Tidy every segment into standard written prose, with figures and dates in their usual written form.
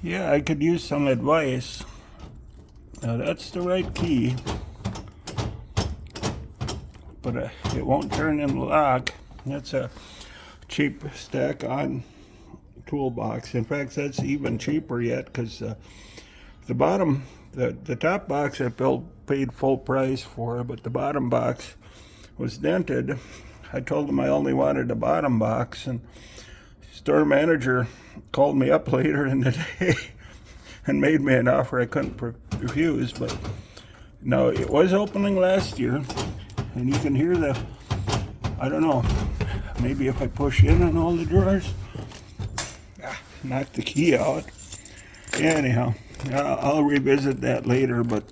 Yeah, I could use some advice. Now that's the right key, but it won't turn in the lock. That's a cheap stack-on toolbox. In fact, that's even cheaper yet, because the bottom, the top box I paid full price for, but the bottom box was dented. I told him I only wanted the bottom box, and store manager called me up later in the day and made me an offer I couldn't refuse. But no, it was opening last year, and you can hear the, I don't know, maybe if I push in on all the drawers, knock the key out. Anyhow, I'll revisit that later, but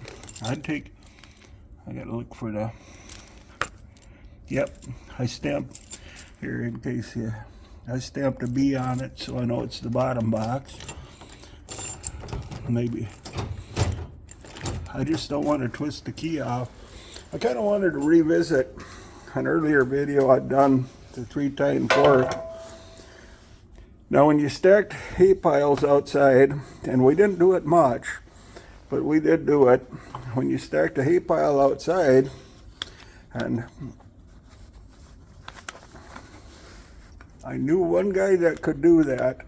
I gotta look for the, yep, I stamped, here in case I stamped a B on it, so I know it's the bottom box. Maybe, I just don't want to twist the key off. I kind of wanted to revisit an earlier video I'd done, the 3-tine fork. Now when you stacked hay piles outside, and we didn't do it much, but we did do it, when you stacked a hay pile outside, and I knew one guy that could do that,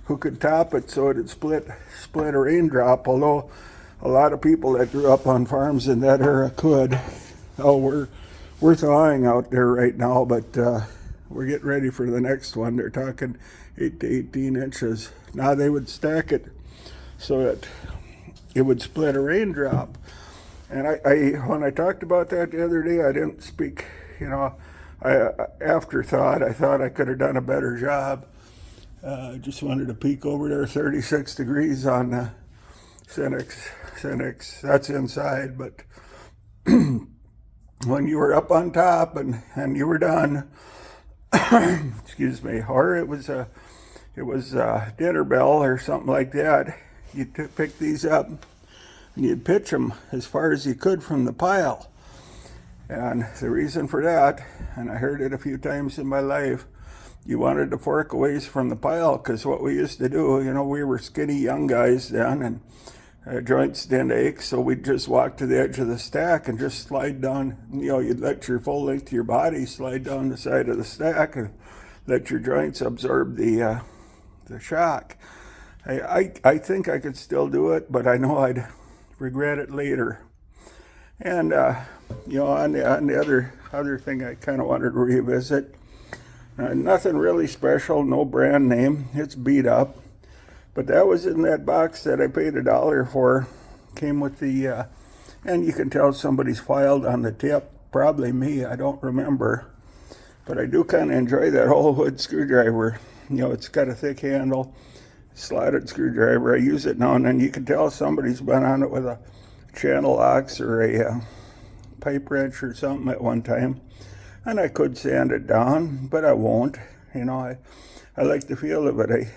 who could top it so it'd split a raindrop, although a lot of people that grew up on farms in that era could. Oh, we're thawing out there right now, but we're getting ready for the next one. They're talking 8 to 18 inches. Now they would stack it so that it would split a raindrop. And I when I talked about that the other day, I didn't speak, afterthought. I thought I could have done a better job. I just wanted to peek over there, 36 degrees on Cenex. That's inside, but when you were up on top and you were done, excuse me, or it was a dinner bell or something like that, you'd pick these up and you'd pitch them as far as you could from the pile. And the reason for that, and I heard it a few times in my life, you wanted to fork a ways from the pile, because what we used to do, we were skinny young guys then, and joints didn't ache, so we'd just walk to the edge of the stack and just slide down. You'd let your full length of your body slide down the side of the stack and let your joints absorb the shock. I think I could still do it, but I know I'd regret it later. And on the other thing I kind of wanted to revisit, nothing really special, no brand name, it's beat up, but that was in that box that I paid $1 for. Came with the and you can tell somebody's filed on the tip, probably me, I don't remember, but I do kind of enjoy that whole wood screwdriver. It's got a thick handle, slotted screwdriver. I use it now and then. You can tell somebody's been on it with a channel ox or a pipe wrench or something at one time. And I could sand it down, but I won't. I like the feel of it.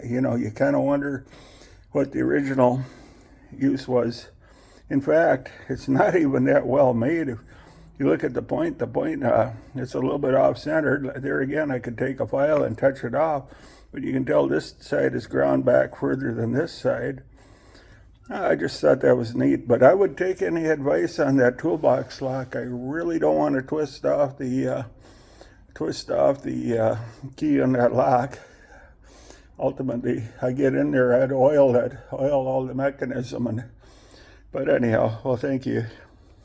You kind of wonder what the original use was. In fact, it's not even that well made. If you look at the point, it's a little bit off-centered. There again, I could take a file and touch it off, but you can tell this side is ground back further than this side. I just thought that was neat, but I would take any advice on that toolbox lock. I really don't want to twist off the key on that lock. Ultimately, I get in there, I'd oil all the mechanism, but anyhow, well, thank you.